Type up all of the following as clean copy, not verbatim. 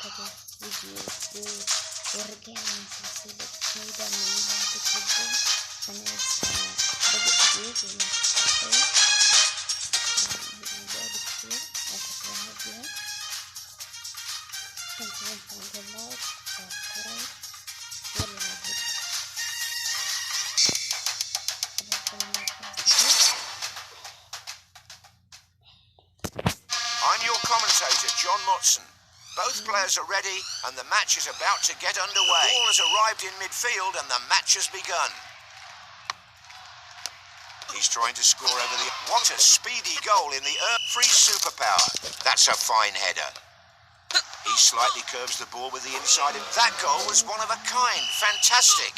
كده فيديو ورجعنا سلسلة جديدة من لعبة البول. أنا لسه بادئ جديد لعبة كتير أتفرج بيها. تنسوا تعملوا لايك وسبسكرايب والعب. I'm your commentator, John Motson. Both players are ready and the match is about to get underway. The ball has arrived in midfield and the match has begun. He's trying to score over the... What a speedy goal in the free superpower. That's a fine header. He slightly curves the ball with the inside. That goal was one of a kind. Fantastic.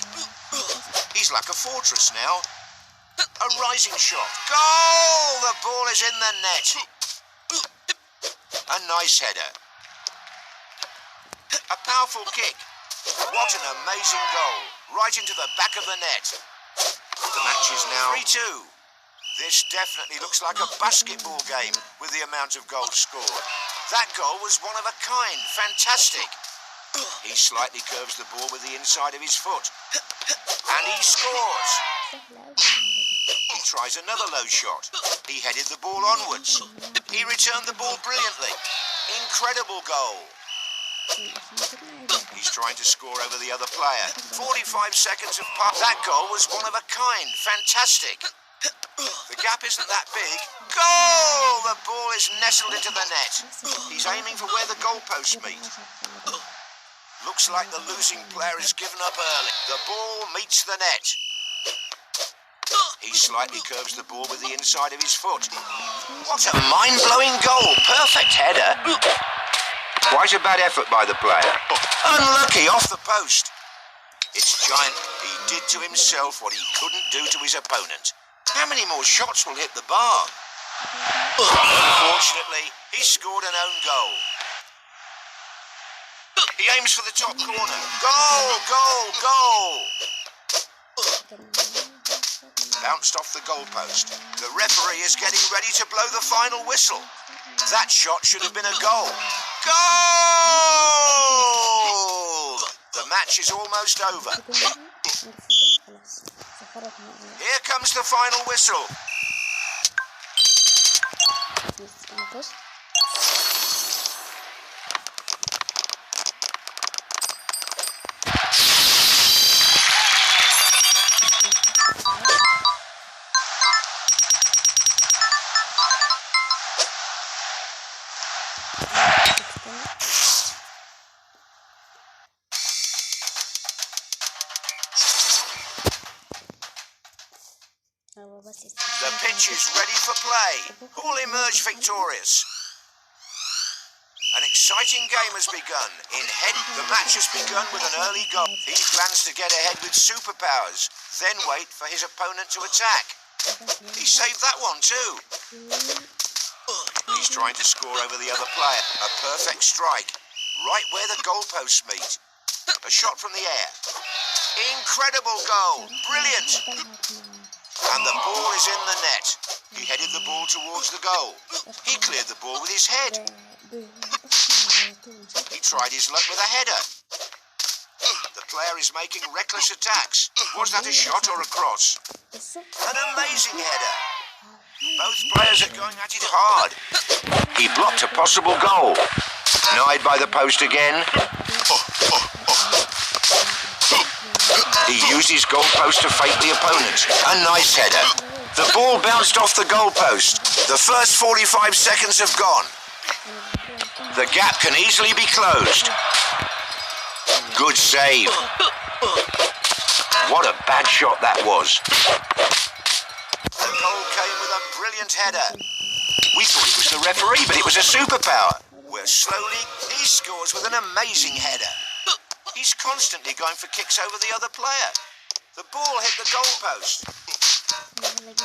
He's like a fortress now. A rising shot. Goal! The ball is in the net. A nice header. A powerful kick. What an amazing goal. Right into the back of the net. The match is now 3-2. This definitely looks like a basketball game with the amount of goals scored. That goal was one of a kind. Fantastic. He slightly curves the ball with the inside of his foot. And he scores. He tries another low shot. He headed the ball onwards. He returned the ball brilliantly. Incredible goal. He's trying to score over the other player. 45 seconds of pass. That goal was one of a kind. Fantastic. The gap isn't that big. Goal! The ball is nestled into the net. He's aiming for where the goalposts meet. Looks like the losing player has given up early. The ball meets the net. He slightly curves the ball with the inside of his foot. What a mind-blowing goal. Perfect header. Quite a bad effort by the player. Unlucky off the post. It's giant. He did to himself what he couldn't do to his opponent. How many more shots will hit the bar? Unfortunately, he scored an own goal. He aims for the top corner. Goal, goal, goal. Bounced off the goalpost. The referee is getting ready to blow the final whistle. That shot should have been a goal. Goal! The match is almost over. Here comes the final whistle. The pitch is ready for play. Who will emerge victorious? An exciting game has begun. The match has begun with an early goal. He plans to get ahead with superpowers, then wait for his opponent to attack. He saved that one too. He's trying to score over the other player. A perfect strike, right where the goalposts meet. A shot from the air. Incredible goal. Brilliant. And the ball is in the net. He headed the ball towards the goal. He cleared the ball with his head. He tried his luck with a header. The player is making reckless attacks. Was that a shot or a cross? An amazing header. Both players are going at it hard. He blocked a possible goal. Denied by the post again. He used his goalpost to fake the opponent. A nice header. The ball bounced off the goalpost. The first 45 seconds have gone. The gap can easily be closed. Good save. What a bad shot that was. The goal came with a brilliant header. We thought it was the referee, but it was a superpower. Where slowly he scores with an amazing header. He's constantly going for kicks over the other player. The ball hit the goalpost.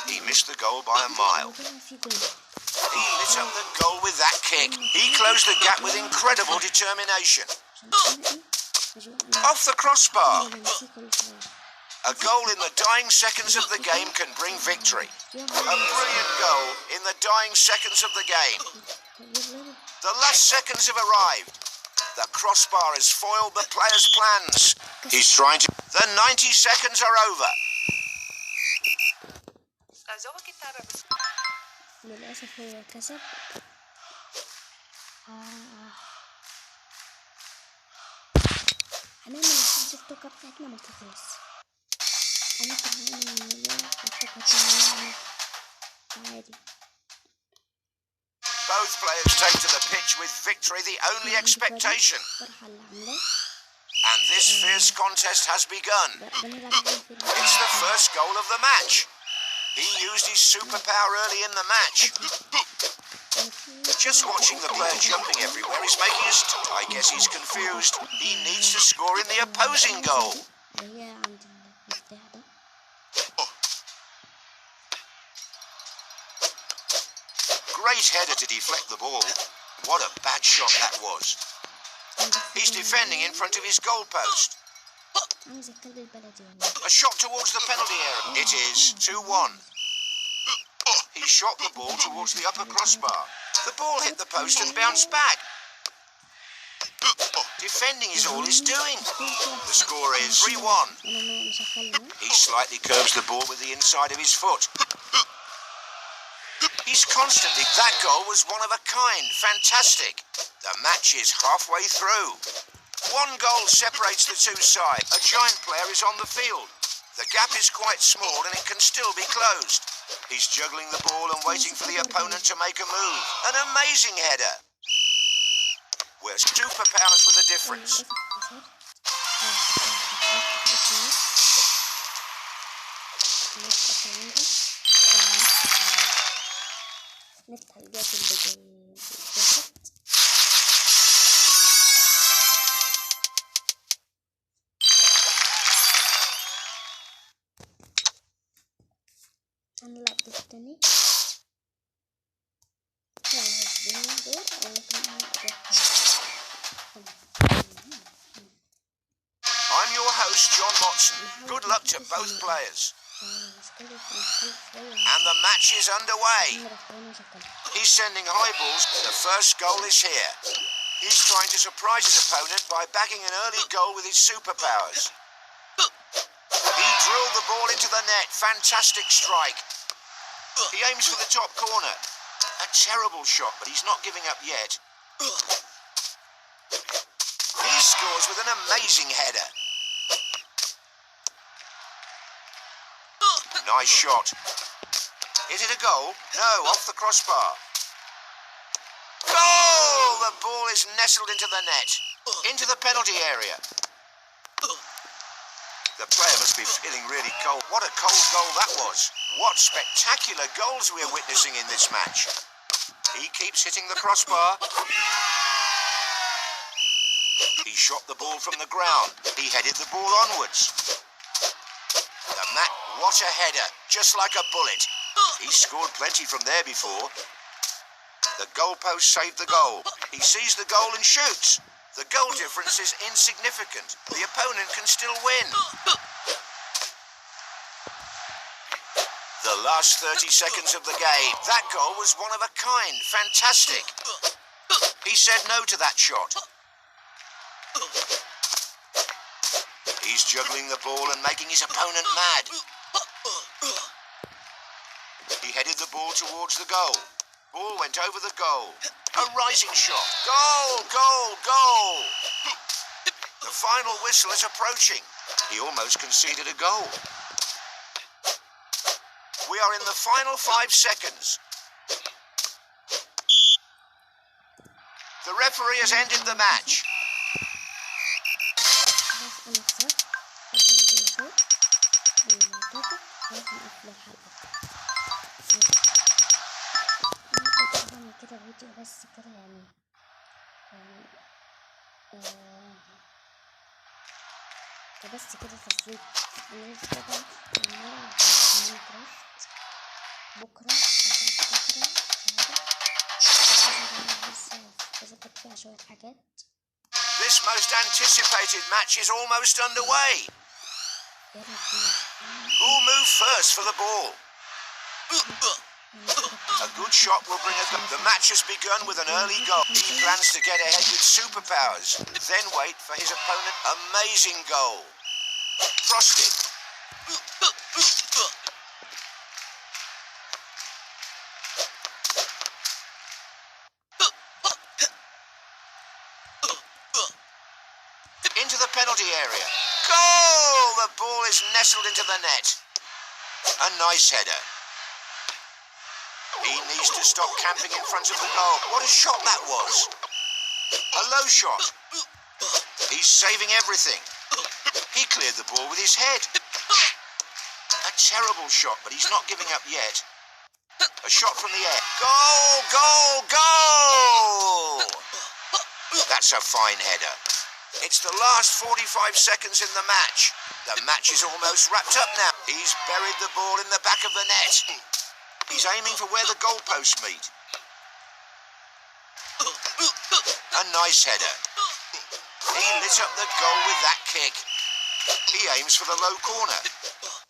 He missed the goal by a mile. He lit up the goal with that kick. He closed the gap with incredible determination. Off the crossbar. A goal in the dying seconds of the game can bring victory. A brilliant goal in the dying seconds of the game. The last seconds have arrived. The crossbar has foiled the player's plans. He's trying to... The 90 seconds are over. للأسف هو كسب. هنعمل الحجة التوكة بتاعتنا ما تخلص. أنا كمان من التوكة عادي. Both players take to the pitch with victory the only expectation. And this fierce contest has begun. It's the first goal of the match. He used his superpower early in the match. Just watching the player jumping everywhere is making us... I guess he's confused. He needs to score in the opposing goal. Great header to deflect the ball. What a bad shot that was. He's defending in front of his goalpost. A shot towards the penalty area. It is 2-1. He shot the ball towards the upper crossbar. The ball hit the post and bounced back. Defending is all he's doing. The score is 3-1. He slightly curves the ball with the inside of his foot. He's constantly... That goal was one of a kind. Fantastic. The match is halfway through. One goal separates the two sides. A giant player is on the field. The gap is quite small and it can still be closed. He's juggling the ball and waiting for the opponent to make a move. An amazing header. We're superpowers with a difference. نفتح الجاب اللي جاي بالجاكيت. هنلعب دور تاني. I'm your host, John Watson. Good luck to both players. And the match is underway. He's sending high balls. The first goal is here. He's trying to surprise his opponent by bagging an early goal with his superpowers. He drilled the ball into the net. Fantastic strike. He aims for the top corner. A terrible shot, but he's not giving up yet. He scores with an amazing header. Nice shot. Is it a goal? No, off the crossbar. Goal! The ball is nestled into the net. Into the penalty area. The player must be feeling really cold. What a cold goal that was. What spectacular goals we are witnessing in this match. He keeps hitting the crossbar. He shot the ball from the ground. He headed the ball onwards. What a header, just like a bullet. He scored plenty from there before. The goalpost saved the goal. He sees the goal and shoots. The goal difference is insignificant. The opponent can still win. The last 30 seconds of the game. That goal was one of a kind. Fantastic. He said no to that shot. He's juggling the ball and making his opponent mad. He headed the ball towards the goal. Ball went over the goal. A rising shot. Goal, goal, goal. The final whistle is approaching. He almost conceded a goal. We are in the final 5 seconds. The referee has ended the match. كده فيديو بس كده يعني بس كده تسليك الناس طبعا هنلعب ماينكرافت بكرة بس أظبط فيها شوية حاجات. This most anticipated match is almost underway. Who'll move first for the ball? A good shot will bring a goal. The match has begun with an early goal. He plans to get ahead with superpowers, then wait for his opponent. Amazing goal. Frosted. Into the penalty area. Goal! The ball is nestled into the net. A nice header. He needs to stop camping in front of the goal. What a shot that was. A low shot. He's saving everything. He cleared the ball with his head. A terrible shot, but he's not giving up yet. A shot from the air. Goal! Goal! Goal! That's a fine header. It's the last 45 seconds in the match. The match is almost wrapped up now. He's buried the ball in the back of the net. He's aiming for where the goalposts meet. A nice header. He lit up the goal with that kick. He aims for the low corner.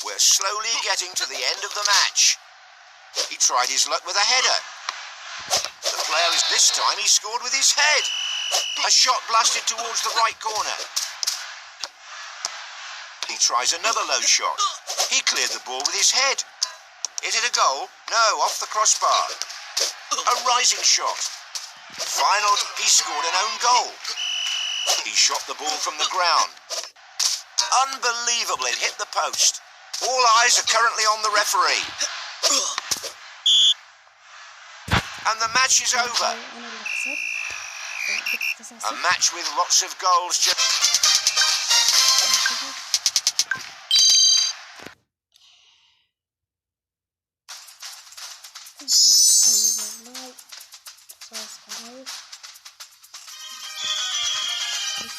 We're slowly getting to the end of the match. He tried his luck with a header. The player is this time he scored with his head. A shot blasted towards the right corner. He tries another low shot. He cleared the ball with his head. Is it a goal? No, off the crossbar. A rising shot. Final, he scored an own goal. He shot the ball from the ground. Unbelievable, it hit the post. All eyes are currently on the referee. And the match is over. A match with lots of goals.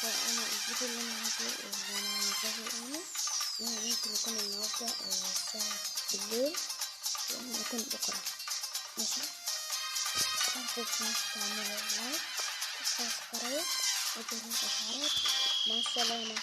أنا الفيديو اللي أنا عايزاه ممكن يكون النهاردة الساعة بالليل، وأنا يكون بكرة. ماشي، متنسوش تعملوا لايك وسبسكرايب وزر الإشعارات. مع السلامة.